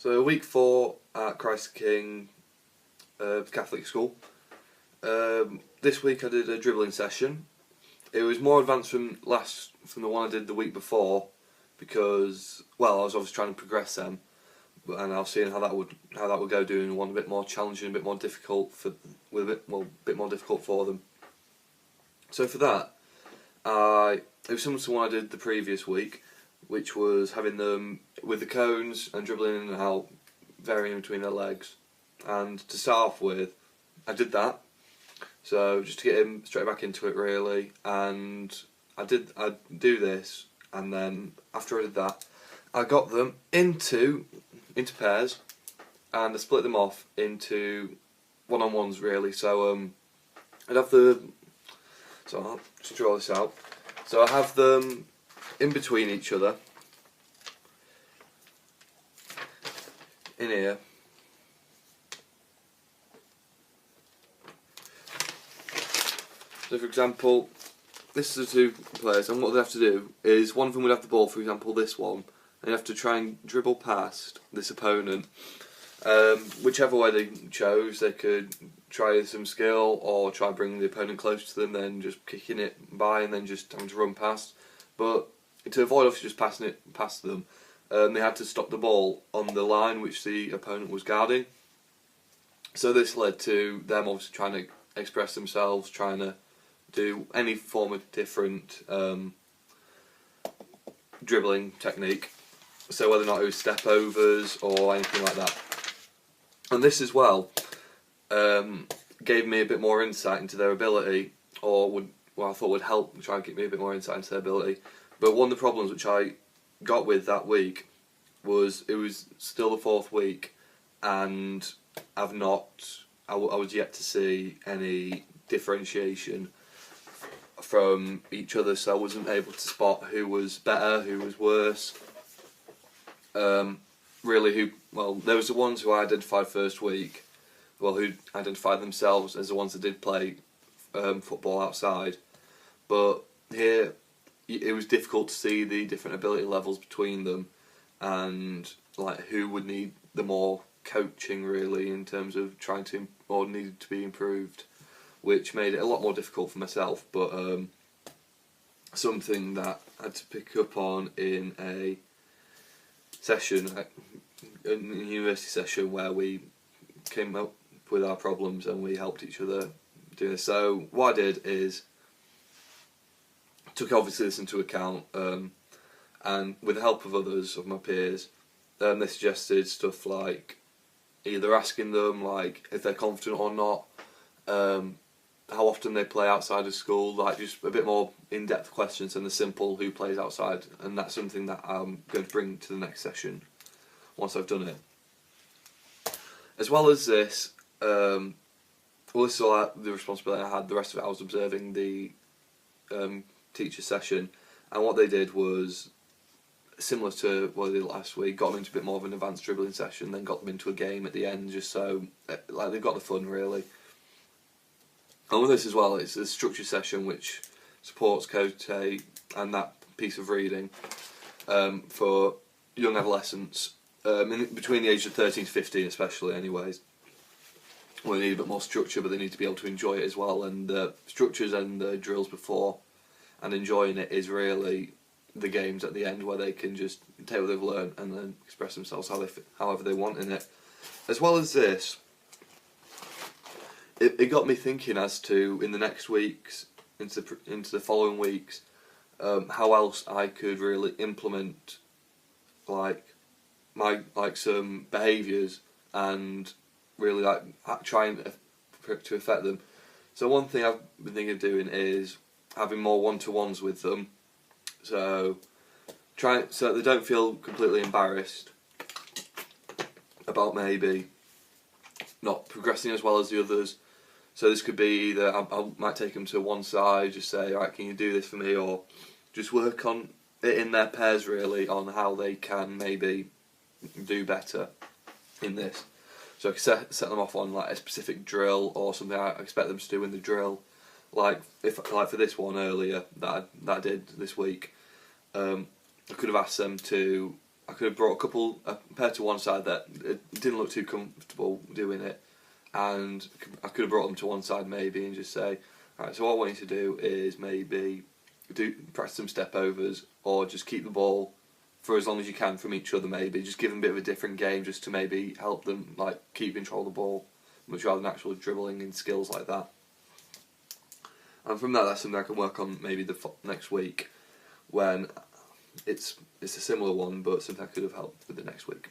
So week 4 at Christ the King Catholic school. This week I did a dribbling session. It was more advanced from the one I did the week before because I was obviously trying to progress them, and I was seeing how that would go, doing one a bit more challenging, a bit more difficult bit more difficult for them. So for that, it was similar to one I did the previous week, which was having them with the cones and dribbling in and out, varying between their legs. And to start off with, I did that, so just to get him straight back into it really. And I'd do this, and then after I did that, I got them into pairs, and I split them off into one-on-ones really. So I'd have so I'll just draw this out. So I have them in between each other in here. So for example, this is the two players, and what they have to do is one of them would have the ball, for example this one, and you have to try and dribble past this opponent. Whichever way they chose, they could try some skill or try bringing the opponent close to them, then just kicking it by and then just having to run past. But to avoid obviously just passing it past them, they had to stop the ball on the line which the opponent was guarding. So this led to them obviously trying to express themselves, trying to do any form of different dribbling technique. So whether or not it was step overs or anything like that. And this as well gave me a bit more insight into their ability, or I thought would help try and give me a bit more insight into their ability. But one of the problems which I got with that week was it was still the 4th week, and I was yet to see any differentiation from each other, so I wasn't able to spot who was better, who was worse. There was the ones who I identified first week, who identified themselves as the ones that did play football outside, but here it was difficult to see the different ability levels between them, and like who would need the more coaching really in terms of trying to, or needed to be improved, which made it a lot more difficult for myself, but something that I had to pick up on in a session, a university session, where we came up with our problems and we helped each other do this. So what I did is took obviously this into account, and with the help of others, of my peers, they suggested stuff like either asking them like if they're confident or not, how often they play outside of school, like just a bit more in-depth questions than the simple who plays outside, and that's something that I'm going to bring to the next session once I've done it. As well as this, this is all the responsibility I had. The rest of it I was observing the teacher session, and what they did was similar to what they did last week, got them into a bit more of an advanced dribbling session, then got them into a game at the end, just so they've got the fun really. And with this as well, it's a structured session which supports Cote and that piece of reading for young adolescents, between the age of 13 to 15 especially anyways. They need a bit more structure, but they need to be able to enjoy it as well, and the structures and the drills before and enjoying it is really the games at the end, where they can just take what they've learned and then express themselves however they want in it. As well as this, it got me thinking as to, in the next weeks, into the following weeks, how else I could really implement some behaviours and really trying to affect them. So one thing I've been thinking of doing is having more one-to-ones with them, so they don't feel completely embarrassed about maybe not progressing as well as the others. So this could be either I might take them to one side, just say, alright, can you do this for me, or just work on it in their pairs really, on how they can maybe do better in this. So I can set them off on like a specific drill or something I expect them to do in the drill. Like for this one earlier that I did this week, I could have asked them to I could have brought a couple pair to one side that didn't look too comfortable doing it, and I could have brought them to one side maybe and just say, right, so what I want you to do is maybe practice some step overs, or just keep the ball for as long as you can from each other. Maybe just give them a bit of a different game, just to maybe help them like keep control of the ball, much rather than actual dribbling and skills like that. And from that, that's something I can work on maybe the next week, when it's a similar one, but something I could have helped with the next week.